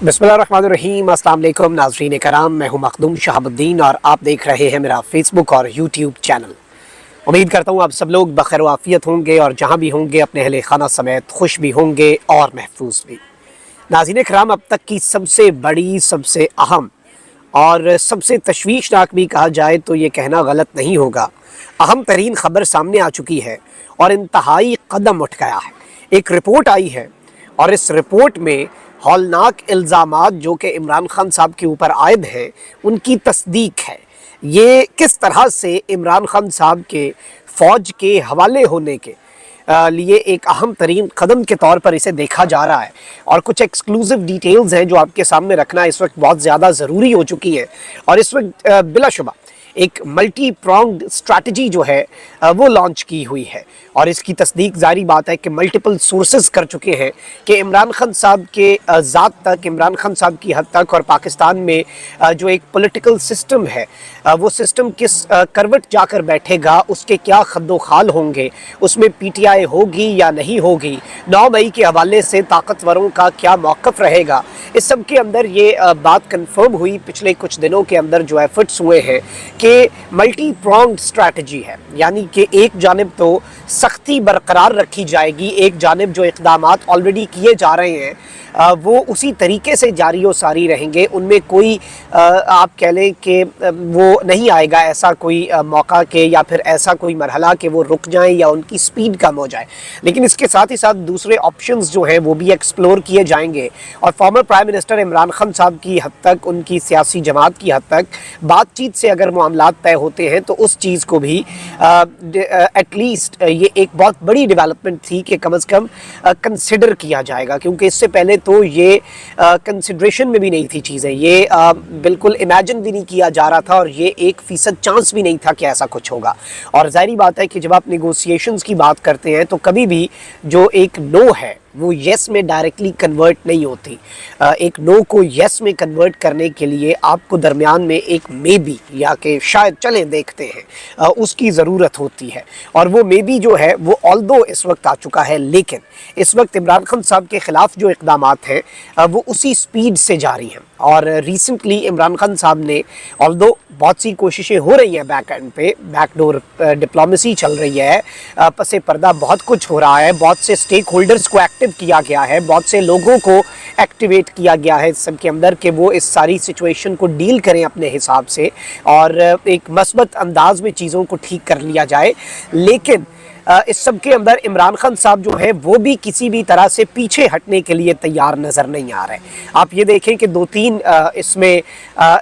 बिस्मिल्लाहिर्रहमानिर्रहीम। अस्सलाम वालेकुम नाज़रीन कराम, मैं हूं मखदूम शहाबुद्दीन और आप देख रहे हैं मेरा फेसबुक और यूट्यूब चैनल। उम्मीद करता हूं आप सब लोग बखैर व आफियत होंगे और जहां भी होंगे अपने अहले खाना समेत खुश भी होंगे और महफूज भी। नाज़रीन कराम, अब तक की सबसे बड़ी, सबसे अहम और सबसे तशवीशनाक भी कहा जाए तो ये कहना गलत नहीं होगा, अहम तरीन ख़बर सामने आ चुकी है और इंतहाई कदम उठ गया है। एक रिपोर्ट आई है और इस रिपोर्ट में हौलनाक इल्ज़ामात जो कि इमरान खान साहब के ऊपर आयद हैं उनकी तस्दीक है। ये किस तरह से इमरान खान साहब के फ़ौज के हवाले होने के लिए एक अहम तरीन कदम के तौर पर इसे देखा जा रहा है और कुछ एक्सक्लूसिव डिटेल्स हैं जो आपके सामने रखना इस वक्त बहुत ज़्यादा ज़रूरी हो चुकी है। और इस वक्त बिलाशुबा एक मल्टी प्रॉन्ग्ड स्ट्रैटेजी जो है वो लॉन्च की हुई है और इसकी तस्दीक जारी बात है कि मल्टीपल सोर्सेज कर चुके हैं कि इमरान खान साहब के ज़ात तक, इमरान खान साहब की हद तक और पाकिस्तान में जो एक पॉलिटिकल सिस्टम है वो सिस्टम किस करवट जाकर बैठेगा, उसके क्या खद्दो खाल होंगे, उसमें PTI होगी या नहीं होगी, 9 मई के हवाले से ताकतवरों का क्या मौक़िफ़ रहेगा, इस सब के अंदर ये बात कन्फर्म हुई पिछले कुछ दिनों के अंदर जो एफर्ट्स हुए हैं कि मल्टी प्रॉन्ग्ड स्ट्रैटेजी है। यानी कि एक जानिब तो सख्ती बरकरार रखी जाएगी, एक जानिब जो इक़दामात ऑलरेडी किए जा रहे हैं वो उसी तरीके से जारी व सारी रहेंगे, उनमें कोई आप कह लें कि वो नहीं आएगा ऐसा कोई मौका के या फिर ऐसा कोई मरहला कि वो रुक जाएं या उनकी स्पीड कम हो जाए। लेकिन इसके साथ ही साथ दूसरे ऑप्शंस जो हैं वो भी एक्सप्लोर किए जाएंगे और former prime minister Imran Khan साहब की हद तक, उनकी सियासी जमात की हद तक बातचीत से अगर मामलात तय होते हैं तो उस चीज़ को भी एटलीस्ट ये एक बहुत बड़ी डेवलपमेंट थी कि कम अज़ कम कंसिडर किया जाएगा, क्योंकि इससे पहले तो ये कंसिडरेशन में भी नहीं थी चीज़ें, ये बिल्कुल इमेजिन भी नहीं किया जा रहा था और ये 1% चांस भी नहीं था कि ऐसा कुछ होगा। और ज़ाहिरी बात है कि जब आप नेगोशिएशंस की बात करते हैं तो कभी भी जो एक नो है वो येस में डायरेक्टली कन्वर्ट नहीं होती। एक नो को येस में कन्वर्ट करने के लिए आपको दरमियान में एक मे बी या कि शायद चलें देखते हैं उसकी ज़रूरत होती है। और वो मे बी जो है वो ऑल्दो इस वक्त आ चुका है, लेकिन इस वक्त इमरान खान साहब के ख़िलाफ़ जो इक़दामात हैं वो उसी स्पीड से जारी हैं। और रिसेंटली इमरान खान साहब ने ऑल्दो बहुत सी कोशिशें हो रही हैं बैक एंड पे, बैकडोर डिप्लोमेसी चल रही है, पसे पर्दा बहुत कुछ हो रहा है, बहुत से स्टेक होल्डर्स को एक्टिव किया गया है, बहुत से लोगों को एक्टिवेट किया गया है इस सब के अंदर कि वो इस सारी सिचुएशन को डील करें अपने हिसाब से और एक मस्बत अंदाज में चीज़ों को ठीक कर लिया जाए। लेकिन इस सब के अंदर इमरान खान साहब जो है वो भी किसी भी तरह से पीछे हटने के लिए तैयार नज़र नहीं आ रहे। आप ये देखें कि 2-3 इसमें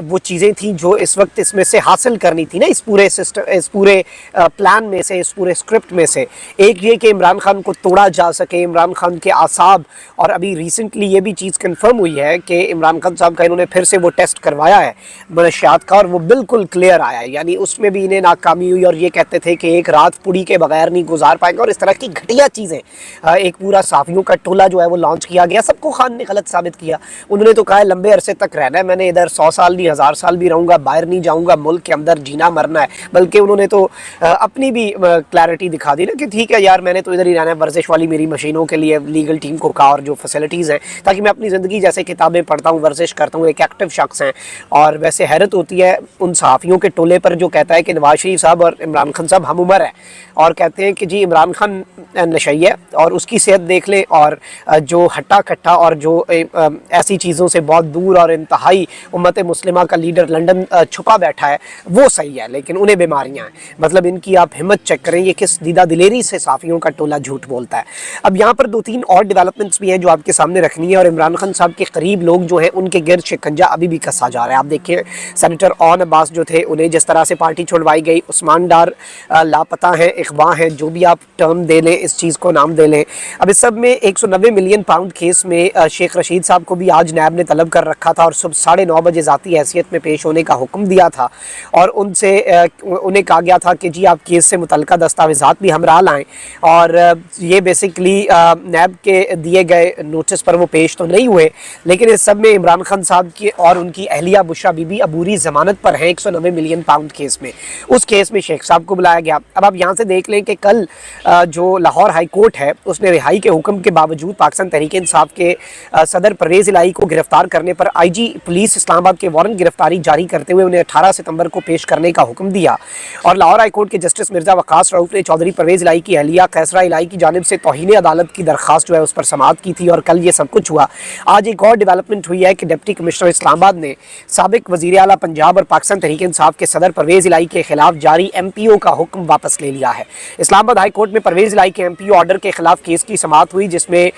वो चीज़ें थी जो इस वक्त इसमें से हासिल करनी थी ना, इस पूरे सिस्टम, इस पूरे प्लान में से, इस पूरे स्क्रिप्ट में से। एक ये कि इमरान खान को तोड़ा जा सके, इमरान खान के आसाब, और अभी रिसेंटली ये भी चीज़ कन्फर्म हुई है कि इमरान खान साहब का इन्होंने फिर से वो टेस्ट करवाया है मनशियात का और वो बिल्कुल क्लियर आया है। यानी उसमें भी इन्हें नाकामी हुई और ये कहते थे कि एक रात पुड़ी के बगैर नहीं गुजार पाएंगे और इस तरह की घटिया चीज़ें। एक पूरा साफियों का टोला जो है वो लॉन्च किया गया, सबको खान ने गलत साबित किया। उन्होंने तो कहा है लंबे अरसे तक रहना है, मैंने इधर 100 साल नहीं 1000 साल भी रहूँगा, बाहर नहीं जाऊँगा, मुल्क के अंदर जीना मरना है। बल्कि उन्होंने तो अपनी भी क्लैरिटी दिखा दी ना कि ठीक है यार, मैंने तो इधर ही रहना है, वर्जिश वाली मेरी मशीनों के लिए लीगल टीम को कहा और जो फैसिलिटीज़ हैं ताकि मैं अपनी ज़िंदगी जैसे किताबें पढ़ता हूँ, वर्जिश करता हूँ, एक एक्टिव शख्स हैं। और वैसे हैरत होती है उन सहाफ़ियों के टोले पर जो कहता है कि नवाज शरीफ साहब और इमरान खान साहब हम उम्र है और कहते हैं कि जी इमरान खान नशई है और उसकी सेहत देख लें और जो हट्टा कट्टा और जो ऐसी चीज़ों से बहुत दूर और इंतहाई उम्मत मुस्लिमा का लीडर लंदन छुपा बैठा है वो सही है, लेकिन उन्हें बीमारियां हैं। मतलब इनकी आप हिम्मत चेक करें, ये किस दीदा दिलेरी से साफ़ियों का टोला झूठ बोलता है। अब यहाँ पर 2-3 और डेवलपमेंट्स भी हैं जो आपके सामने रखनी है और इमरान खान साहब के करीब लोग जो हैं उनके गिरद शिकंजा अभी भी कसा जा रहा है। आप देखिए सेनेटर ओन अब्बास जो थे उन्हें जिस तरह से पार्टी छुड़वाई गई, उस्मान डार लापता हैं, इकवा हैं, जो भी आप टर्म दे लें, इस चीज़ को नाम दे लें। अब इस सब में 190 मिलियन पाउंड केस में शेख रशीद साहब को भी आज नैब ने तलब कर रखा था और सुबह 9:30 बजे ज़ाती हैसियत में पेश होने का हुक्म दिया था और उनसे उन्हें कहा गया था कि जी आप केस से मुतल्लिका दस्तावेज़ात भी हमरा लाएँ। और ये बेसिकली नैब के दिए गए नोटिस पर वो पेश तो नहीं हुए, लेकिन इस सब में इमरान खान साहब की और उनकी अहलिया बुशरा बीबी अबूरी ज़मानत पर हैं 190 मिलियन पाउंड केस में। उस केस में शेख साहब को बुलाया गया। अब आप यहाँ से देख लें कि कल کل جو لاہور ہائی کورٹ ہے اس نے رہائی کے حکم کے باوجود پاکستان تحریک انصاف کے صدر پرویز الہی کو گرفتار کرنے پر آئی جی پولیس اسلام آباد کے وارنٹ گرفتاری جاری کرتے ہوئے انہیں 18 ستمبر کو پیش کرنے کا حکم دیا، اور لاہور ہائی کورٹ کے جسٹس مرزا وقاص رؤف نے چودھری پرویز الہی کی اہلیہ قیصرہ الہی کی جانب سے توہین عدالت کی درخواست جو ہے اس پر سماعت کی تھی، اور کل یہ سب کچھ ہوا۔ آج ایک اور ڈیولپمنٹ ہوئی ہے کہ ڈپٹی کمشنر اسلام آباد نے سابق وزیر اعلیٰ پنجاب اور پاکستان تحریک انصاف کے صدر پرویز الہی کے خلاف جاری ایم پی او کا حکم واپس لے لیا ہے۔ اسلام آباد ہائی کورٹ میں پرویز الہی کے ایم پی او آرڈر کے خلاف کیس کی سماعت ہوئی، جس میں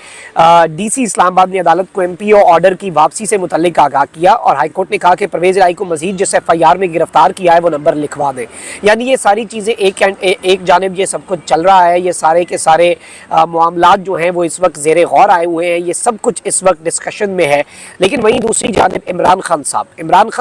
ڈی سی اسلام آباد نے عدالت کو ایم پی او آرڈر کی واپسی سے متعلق آگاہ کیا، اور ہائی کورٹ نے کہا کہ پرویز الہی کو مزید جس ایف آئی آر میں گرفتار کیا ہے وہ نمبر لکھوا دیں۔ یعنی یہ ساری چیزیں ایک جانب یہ سب کچھ چل رہا ہے، یہ سارے کے سارے معاملات جو ہیں وہ اس وقت زیر غور آئے ہوئے ہیں، یہ سب کچھ اس وقت ڈسکشن میں ہے، لیکن وہیں دوسری جانب عمران خان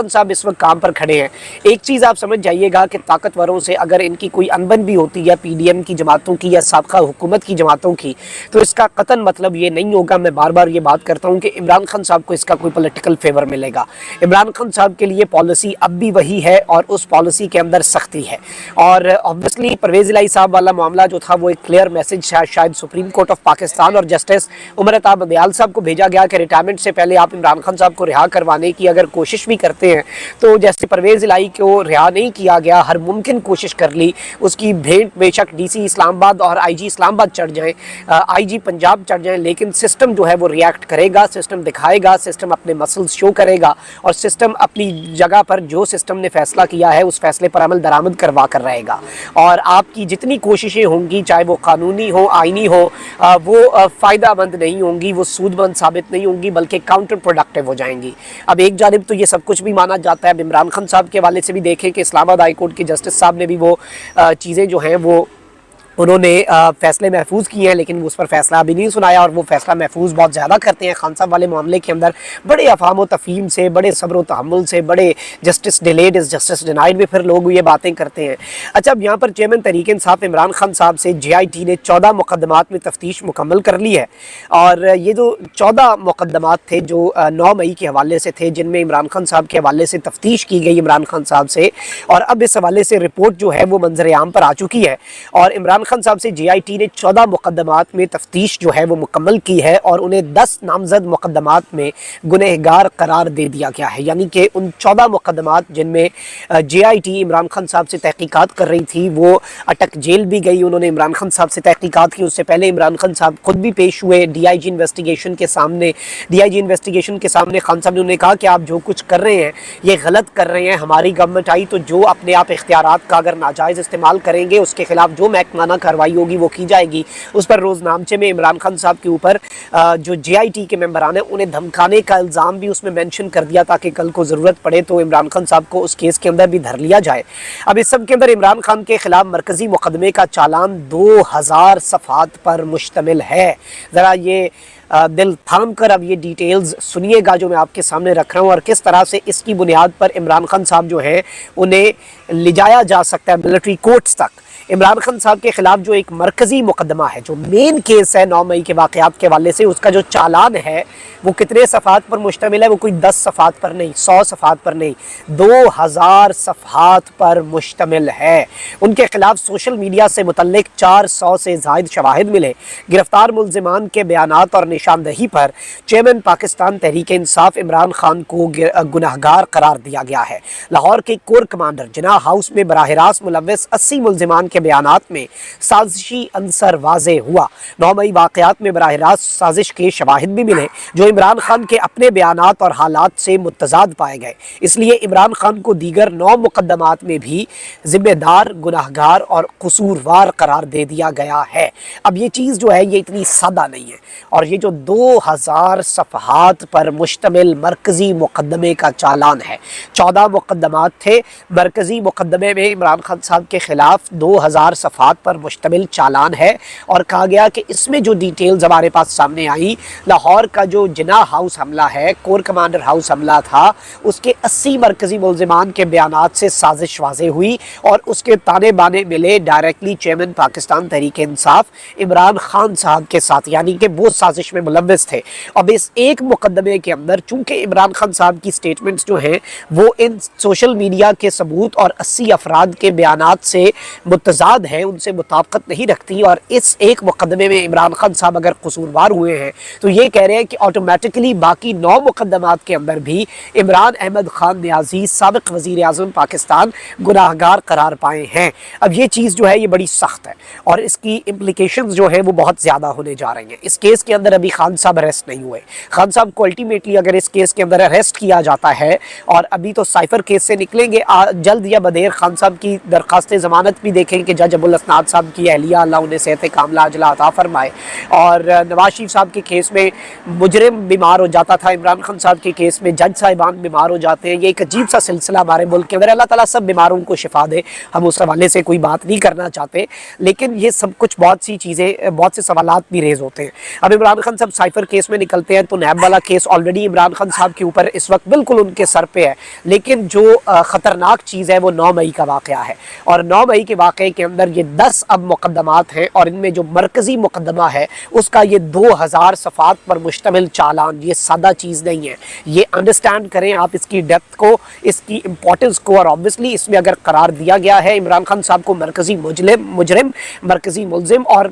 صاحب اس وقت کام پر کھڑے ہیں۔ ایک چیز آپ سمجھ جائیے گا کہ طاقتوروں سے اگر ان کی کوئی انبن بھی ہوتی ہے پی ڈی ایم کی جماعتوں کی یا سابقہ حکومت کی جماعتوں کی، تو اس کا قطعاً مطلب یہ نہیں ہوگا، میں بار بار یہ بات کرتا ہوں کہ عمران خان صاحب کو اس کا کوئی پولیٹیکل فیور ملے گا۔ عمران خان صاحب کے لیے پالیسی اب بھی وہی ہے اور اس پالیسی کے اندر سختی ہے، اور obviously پرویز الہی صاحب والا معاملہ جو تھا وہ ایک کلیئر میسج شاید سپریم کورٹ آف پاکستان اور جسٹس عمر عطا بندیال صاحب کو بھیجا گیا کہ ریٹائرمنٹ سے پہلے آپ عمران خان صاحب کو رہا کروانے کی اگر کوشش بھی کرتے ہیں تو جیسے پرویز الہی کو رہا نہیں کیا گیا، ہر ممکن کوشش کر لی، اس کی بھینٹ بے شک ڈی سی اسلام آباد اور آئی جی اسلام آباد چڑھ جائیں، آئی جی پنجاب چڑھ جائیں، لیکن سسٹم جو ہے وہ ریئیکٹ کرے گا، سسٹم دکھائے گا، سسٹم اپنے مسلز شو کرے گا، اور سسٹم اپنی جگہ پر جو سسٹم نے فیصلہ کیا ہے اس فیصلے پر عمل درآمد کروا کر رہے گا، اور آپ کی جتنی کوششیں ہوں گی چاہے وہ قانونی ہو آئینی ہو وہ فائدہ مند نہیں ہوں گی، وہ سود مند ثابت نہیں ہوں گی بلکہ کاؤنٹر پروڈکٹیو ہو جائیں گی۔ اب ایک جانب تو یہ سب کچھ بھی مانا جاتا ہے، اب عمران خان صاحب کے حوالے سے بھی دیکھیں کہ اسلام آباد ہائی کورٹ کے جسٹس صاحب نے بھی وہ چیزیں جو ہیں وہ انہوں نے فیصلے محفوظ کیے ہیں، لیکن اس پر فیصلہ ابھی نہیں سنایا، اور وہ فیصلہ محفوظ بہت زیادہ کرتے ہیں خان صاحب والے معاملے کے اندر، بڑے افہام و تفہیم سے، بڑے صبر و تحمل سے، بڑے justice delayed is justice denied میں پھر لوگ یہ باتیں کرتے ہیں۔ اچھا، اب یہاں پر چیئرمین تحریک انصاف عمران خان صاحب سے جے آئی ٹی نے 14 مقدمات میں تفتیش مکمل کر لی ہے، اور یہ جو 14 مقدمات تھے جو 9 مئی کے حوالے سے تھے، جن میں عمران خان صاحب کے حوالے سے تفتیش کی گئی عمران خان صاحب سے، اور اب اس حوالے سے رپورٹ جو ہے وہ منظر عام پر آ چکی ہے، اور عمران خان صاحب سے جے آئی ٹی نے 14 مقدمات میں تفتیش جو ہے وہ مکمل کی ہے، اور انہیں 10 نامزد مقدمات میں گنہگار قرار دے دیا گیا ہے۔ یعنی کہ ان 14 مقدمات جن میں جے آئی ٹی عمران خان صاحب سے تحقیقات کر رہی تھی وہ اٹک جیل بھی گئی، انہوں نے عمران خان صاحب سے تحقیقات کی، اس سے پہلے عمران خان صاحب خود بھی پیش ہوئے ڈی آئی جی انویسٹیگیشن کے سامنے خان صاحب نے انہیں کہا کہ آپ جو کچھ کر رہے ہیں یہ غلط کر رہے ہیں، ہماری گورنمنٹ آئی تو جو اپنے آپ اختیارات کا اگر ناجائز استعمال کریں گے اس کے خلاف جو محکمانہ کارروائی ہوگی وہ کی جائے گی۔ اس پر روز نامچے میں عمران خان صاحب کے اوپر جو جے آئی ٹی کے ممبران ہیں انہیں دھمکانے کا الزام بھی اس میں مینشن کر دیا تاکہ کل کو ضرورت پڑے تو عمران خان صاحب کو اس کیس کے اندر بھی دھر لیا جائے۔ اب اس سب کے اندر عمران خان کے خلاف مرکزی مقدمے کا چالان 2000 صفحات پر مشتمل ہے۔ ذرا یہ دل تھام کر اب یہ ڈیٹیلز سنیے گا جو میں آپ کے سامنے رکھ رہا ہوں، اور کس طرح سے اس کی بنیاد پر عمران خان صاحب جو ہیں انہیں لے جایا جا سکتا ہے ملٹری کورٹس تک۔ عمران خان صاحب کے خلاف جو ایک مرکزی مقدمہ ہے، جو مین کیس ہے 9 مئی کے واقعات کے حوالے سے، اس کا جو چالان ہے وہ کتنے صفحات پر مشتمل ہے؟ وہ کوئی 10 صفحات پر نہیں، 100 صفحات پر نہیں، 2000 صفحات پر مشتمل ہے۔ ان کے خلاف سوشل میڈیا سے متعلق 400 سے زائد شواہد ملے، گرفتار ملزمان کے بیانات اور نشاندہی پر چیئرمین پاکستان تحریک انصاف عمران خان کو گنہگار قرار دیا گیا ہے۔ لاہور کے کور کمانڈر جناح ہاؤس میں براہ راست ملوث 80 ملزمان کے بیانات میں سازشی عنصر واضح ہوا۔ 9 مئی واقعات میں براہ راست سازش کے شواہد بھی ملے جو عمران خان کے اپنے بیانات اور حالات سے متضاد پائے گئے، اس لیے عمران خان کو دیگر 9 مقدمات میں بھی ذمہ دار، گنہگار اور قصوروار قرار دے دیا گیا ہے۔ اب یہ چیز جو ہے یہ اتنی سادہ نہیں ہے، اور یہ جو 2000 صفحات پر مشتمل مرکزی مقدمے کا چالان ہے، 14 مقدمات تھے، مرکزی مقدمے میں عمران خان صاحب کے خلاف 2000 صفحات پر مشتمل چالان ہے، اور کہا گیا کہ اس میں جو ڈیٹیلز ہمارے پاس سامنے آئی، لاہور کا جو جناح ہاؤس حملہ ہے، کور کمانڈر ہاؤس حملہ تھا، اس کے 80 مرکزی ملزمان کے بیانات سے سازش واضح ہوئی، اور اس کے تانے بانے ملے ڈائریکٹلی چیئرمین پاکستان تحریک انصاف عمران خان صاحب کے ساتھ، یعنی کہ وہ سازش میں ملوث تھے۔ اب اس ایک مقدمے کے اندر چونکہ عمران خان صاحب کی سٹیٹمنٹس جو ہیں وہ ان سوشل میڈیا کے ثبوت اور 80 افراد کے بیانات سے متضاد तजाद है उनसे मुताबिकत नहीं रखती और इस एक मुकदमे में इमरान खान साहब अगर कसूरवार हुए हैं तो ये कह रहे हैं कि ऑटोमेटिकली बाकी 9 मुकदमात के अंदर भी इमरान अहमद खान न्याजी साबिक वज़ीर आज़म पाकिस्तान गुनाहगार करार पाए हैं। अब ये चीज़ जो है ये बड़ी सख्त है और इसकी इम्प्लिकेशंस जो है वो बहुत ज़्यादा होने जा रही हैं। इस केस के अंदर अभी खान साहब अरेस्ट नहीं हुए। खान साहब को अल्टीमेटली अगर इस केस के अंदर अरेस्ट किया जाता है और अभी तो साइफर केस से निकलेंगे, जल्द या बदेर खान साहब की दरख्वास्त ज़मानत भी देखेंगे कि जज अबुल असनाद साहब की अहलिया अल्लाह उन्हें सेहत कामला अजला अता फरमाए। और नवाज शरीफ साहब के केस में मुजरिम बीमार हो जाता था, इमरान खान साहब के केस में जज साहिबान बीमार हो जाते हैं। ये एक अजीब सा सिलसिला हमारे मुल्क के अंदर। अल्लाह ताला सब बीमारों को शिफा दे, हम उस हवाले से कोई बात नहीं करना चाहते, लेकिन ये सब कुछ बहुत सी चीज़ें, बहुत से सवालात भी रेज होते हैं। अब इमरान खान साहब साइफर केस में निकलते हैं तो नैब वाला केस ऑलरेडी इमरान खान साहब के ऊपर इस वक्त बिल्कुल उनके सर पे है, लेकिन जो ख़तरनाक चीज़ है वो 9 मई का वाक़या है और 9 मई के वाक़े के अंदर ये 10 अब मुकदमात हैं और इनमें जो मरकज़ी मुकदमा है उसका ये 2000 सफ़ात पर मुश्तमिल चालान, ये सादा चीज़ नहीं है। ये अंडरस्टैंड करें आप इसकी डेप्थ को, इसकी इंपॉर्टेंस को। और ऑब्वियसली इसमें अगर करार दिया गया है इमरान खान साहब को मरकज़ी मुजरिम, मरकज़ी मुलजिम और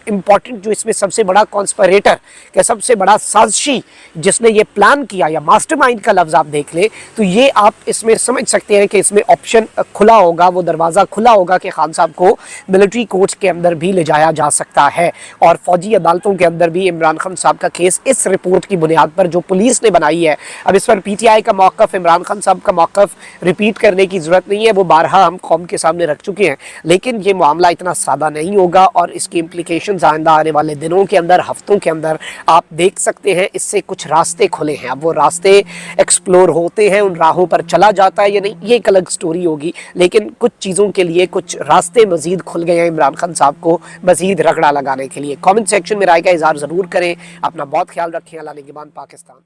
इम्पॉर्टेंट जो इसमें सबसे बड़ा कॉन्स्पिरेटर या सबसे बड़ा साजिशी जिसने ये प्लान किया या मास्टरमाइंड का लफ्ज़ आप देख ले, तो ये आप इसमें समझ सकते हैं कि इसमें ऑप्शन खुला होगा, वो दरवाज़ा खुला होगा कि खान साहब को मिलिट्री कोर्ट के अंदर भी ले जाया जा सकता है और फौजी अदालतों के अंदर भी इमरान खान साहब का केस इस रिपोर्ट की बुनियाद पर जो पुलिस ने बनाई है। अब इस पर PTI का मौक़िफ़, इमरान खान साहब का मौक़िफ़ रिपीट करने की ज़रूरत नहीं है, वो बारहा हम कौम के सामने रख चुके हैं। लेकिन ये मामला इतना सादा नहीं होगा और इसकी इम्प्लिकेशंस आइंदा आने वाले दिनों के अंदर, हफ्तों के अंदर आप देख सकते हैं। इससे कुछ रास्ते खुले हैं, अब वो रास्ते एक्सप्लोर होते हैं, उन राहों पर चला जाता है या नहीं ये एक अलग स्टोरी होगी, लेकिन कुछ चीज़ों के लिए कुछ रास्ते मज़ीद खुल गए हैं इमरान खान साहब को मज़ीद रगड़ा लगाने के लिए। कमेंट सेक्शन में राय का इज़हार ज़रूर करें। अपना बहुत ख्याल रखें। अल्लाह निगहबान पाकिस्तान।